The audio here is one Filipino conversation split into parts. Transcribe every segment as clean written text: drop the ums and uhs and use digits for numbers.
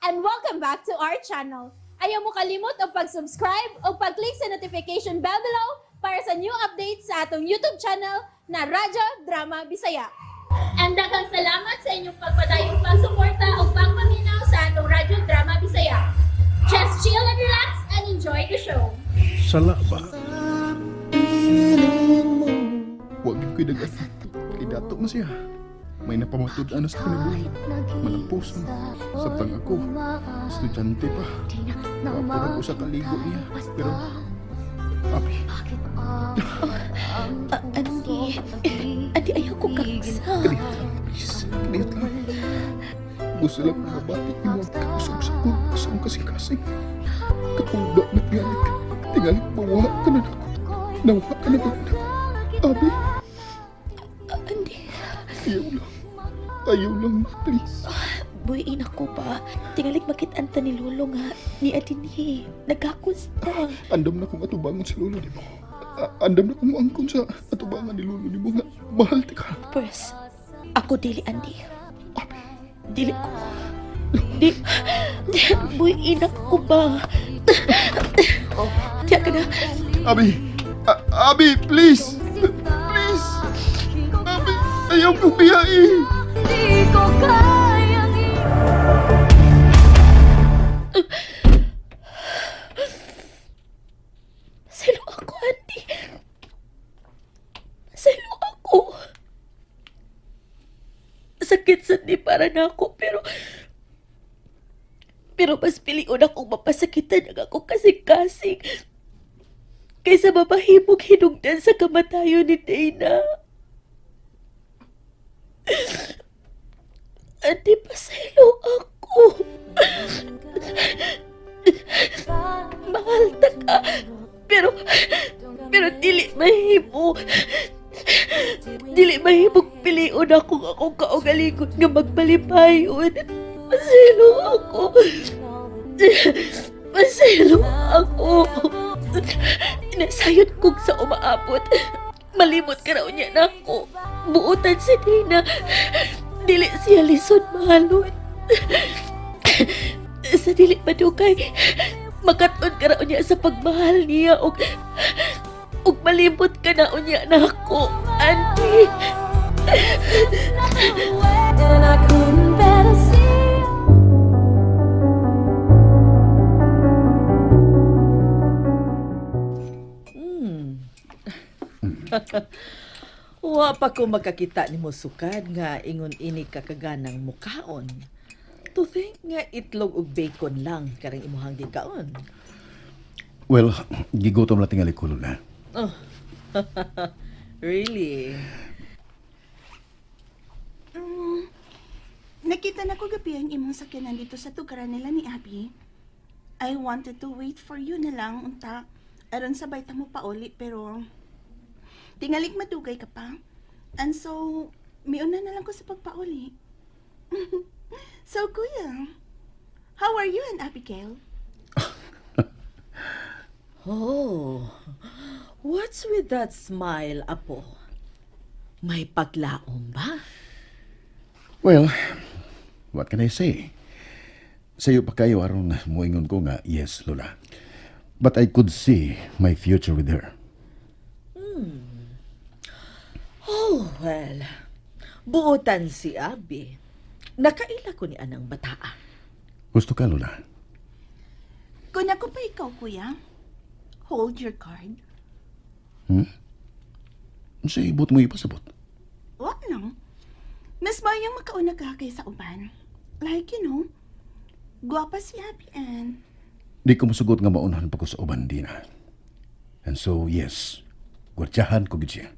and welcome back to our channel. Ayaw mo kalimot o pag-subscribe o pag-click sa notification bell below para sa new updates sa atong YouTube channel na Radyo Drama Bisaya. And daghang salamat sa inyong pagpadayong pagsuporta o pagpaminaw sa atong Radyo Drama Bisaya. Just chill and relax and enjoy the show. Sala ba? Huwag yung kidagat. Kay Dato man siya. May napamatud na sa kinabuhi. Malampusan. Sabtang ako. Estudyante pa. Kapag ako sa kaligo niya. Pero, Abi, Andi, ayaw ko kaksa. kalit lang, please. Kalit lang. Gusto lang na mabati mo ang kausap sa kong asang kasing-kasing. Katulba na tingali ka. Tingali mawa ka na ako. Nawa ka na ba na? Abi, Andi, ayaw lang, please. buhiin ako pa. Tingalik makitanta ni Lolo nga. Ni Adini. Nagkakusta. Andam na kong atubangon sa lolo ni mo. Andam na kong angkon sa atubangan ni lolo ni mo nga mahal ti ka. First, ako dili, Andi. Abi, Dili ko. Buhiin ako ba? Tiyak ka na. Abi, Abi, please! Please! Abi, ayaw kong biyain! Di ko kayang Salo ako, Andi. Salo ako. Sakit sa di para na ako, pero mas piliun akong mapasakitan ang ako kasing-kasing kaysa mapahimog hinungdan sa kamatayon ni Dana. Andi, pasaylo ako. Mahal ta ka. Pero dili mahimo. Dili mahimog piliun akong kaugalingon nga magbalipayon. Pasaylo ako. Pasaylo ako. Nasayod kong sa umaabot. Malimot ka raw niya na ako. Buutan si Dina. Dili siya lisod mahalon. Sa dili padugay, makaton ka raw niya sa pagmahal niya ug malimot ka na unya na ako, Auntie. And I couldn't better see Wa pa ko makakita ni mo sukad nga ingon ini kakaganang mukaon. To think nga itlog ug bacon lang karang imuhang gikaon. Well, gigutom na tingali ko na. Oh. Really? Nakita na ko gabi ang imong sakyanan dito sa tugaran nila ni Abby. I wanted to wait for you na lang, unta. Aron sabay ta mo pauli, pero tingalik madugay ka pa. And so, miuna na lang ko sa pagpauli. So, kuya, how are you and Abigail? Oh. What's with that smile, Apo? May paglaom ba? Well, what can I say? Sa'yo pa kayo aron muingon ko nga, yes, Lola. But I could see my future with her. Oh, well. Buotan si Abi. Nakaila ko ni anang bataa. Gusto ka, Lola? Kung ako pa ikaw, kuya, hold your card. Sa ibot mo ipasabot. Wag lang. Mas bayang makauna ka kaysa uban. Like, you know, guwapa si Abby and... Di ko masugot nga maunahan pa ko sa uban, Dina. And so, yes, gwardyahan ko gid siya.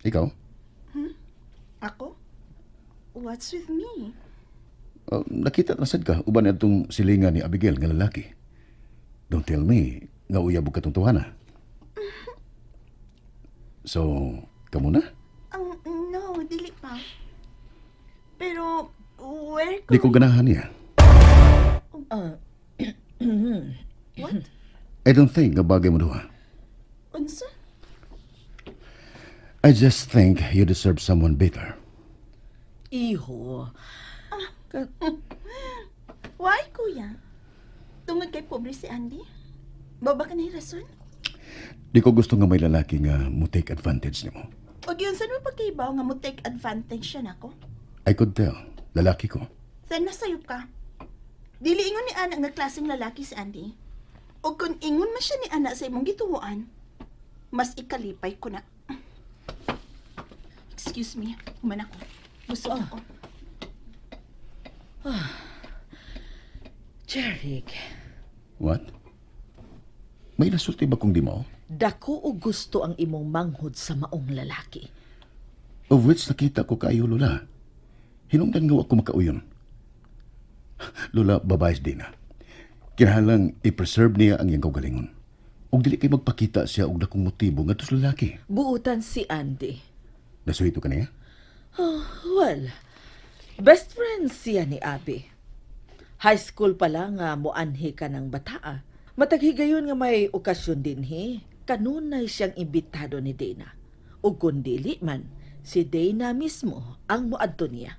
Ikaw? Ako? What's with me? Nakita na sad ka, uban itong silingan ni Abigail nga lalaki. Don't tell me, nga uyabog ka tong tuwana. So, kamo na? No, dili pa. Pero, where Di ko ganahan niya. What? I don't think nga bagay mo duha. Unsa? I just think you deserve someone better. Iho, Why, kuya? Tungod kay pobre si Andy? Baba ka na rason? Di ko gusto nga may lalaki nga mo take advantage nimo. O yun, saan mo pagkaibaw nga mo take advantage siya nako? I could tell, lalaki ko. Saan nasayop ka? Dili ingon ni Ana nga klaseng lalaki si Andy. O kung ingon man siya ni Ana sa imong gituwaan, mas ikalipay ko na. Excuse me, human ako. Gusto ako. Jeric, What? May nasulti ba kung di mo? dako o gusto ang imong manghod sa maong lalaki. Of which nakita ko kayo, Lola. Hinungdan nga ako makauyon. Lola, babayas din na. Kinahalang i-preserve niya ang iyang kaugalingon. Og dili kay magpakita siya og dakong motibo nga sa lalaki. Buutan si Andy. Nasuhito ka niya? Well, best friend siya ni Abby. High school pa lang nga moanhi ka ng bataa. Mataghigayon nga may okasyon din kanunay siyang imbitado ni Dana. O kung dili man, si Dana mismo ang moadto niya.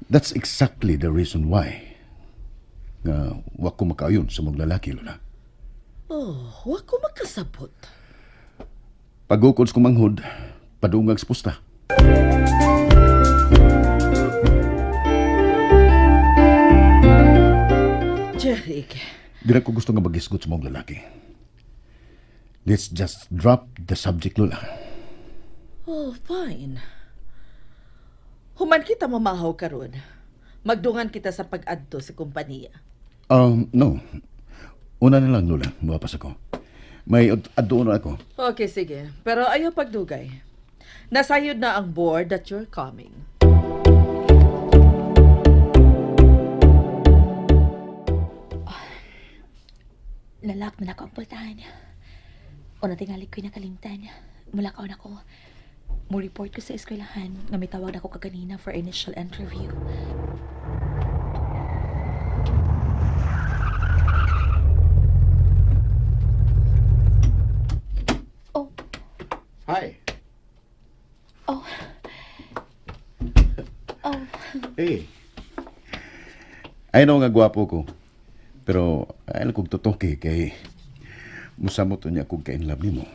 That's exactly the reason why. Nga wa ko makauyon sa mga lalaki, Lola. Oh, wa ko makasabot. Pagukod ko manghod, padungag sa pusta. Jeric, Di na ko gusto nga magisgot sa mga lalaki. Let's just drop the subject, Lola. oh, fine. Human kita mamahaw karon. Magdungan kita sa pag-adto sa kompanya. No. Una na lang, Lola. Mawapas ako. May addoon na ako. Okay, sige. Pero ayaw pagdugay. Nasayod na ang board that you're coming. Nalak na ako ang pultahan. O natingali ko'y nakalimtan. Mula kaon ako. Mo report ko sa eskwelahan nga may tawag na ako kaganina for initial interview. Oh, Hi. oh. Oh, Hey. Ay no nga gwapo ko. Pero ay lang kong tutoki kay musamot niya kung kainlab ni mo.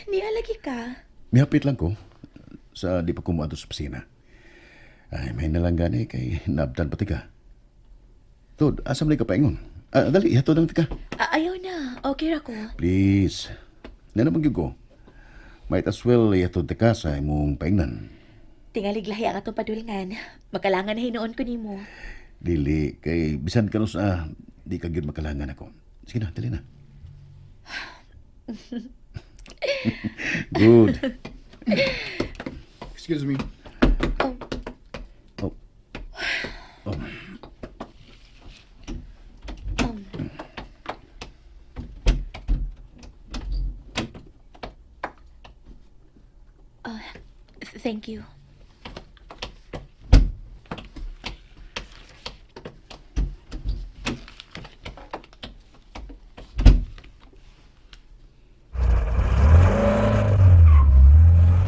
niya lagi ka. Mihapit lang ko sa di pa kumuha sa opisina. Ay, may nalanggani kay nabdan pati ka. Tod, asam na ka paingon. Dali, ihato lang tika. Ayaw na. Okay ra ko. Please. Na naman ko. Might as well ihato tika sa imong paingnan. Tingalig lahi ang atong padulngan. Makalangan na hinoon ko nimo. Dili, kay bisan ka no sa di ka gyud makalangan ako. Sige na, dali na. Good. Excuse me. Oh. Oh. Oh. Thank you.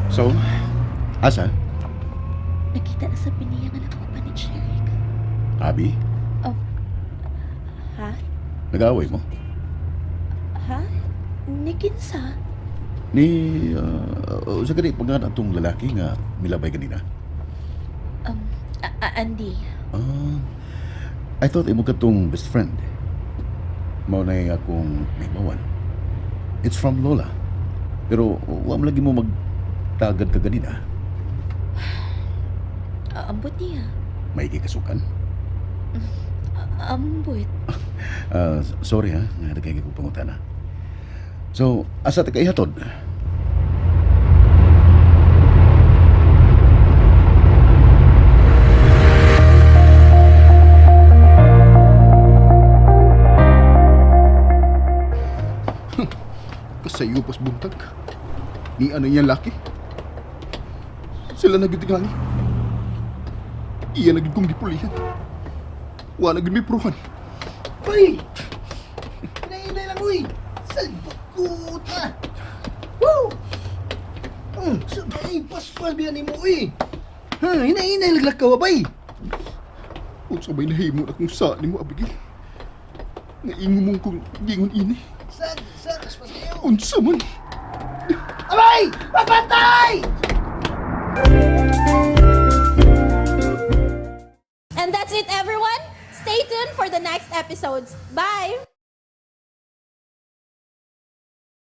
So, asa? Nakita na sa piniya nga nakakupa ni Jeric. Abi? Ha? Nag-aaway mo? Ha? Nikinsa? Ni, sa gani, pag nga itong lalaki nga milabay kanina. Andy. I thought imo katong best friend. Mao na yung akong naimawan. It's from Lola. Pero wa mo lagi mo magtagad ka ganina. Ambot niya. May kikasukan. Ambot. Sorry ha, nga nagkaya ko pangutana. So, asa ta kay hatod? Kasayo pas buntag. Ni ano yan laki? Sila nagitingali. Iya nagid kong gipulihan. Wa nagid may pruhan. Uy! Nainay lang, uy! Salbot ko ta! Woo! Sabay, paspas biyan ni mo, uy! Ha, hinay-hinay laglak ka, bay. Unsa may nahimo na kung saan ni mo, Abigail? Naingo mong kung gingon ini. Sa kas pa sa'yo. Unsa man? Abay! Papatay! And that's it, everyone. Stay tuned for the next episodes. Bye!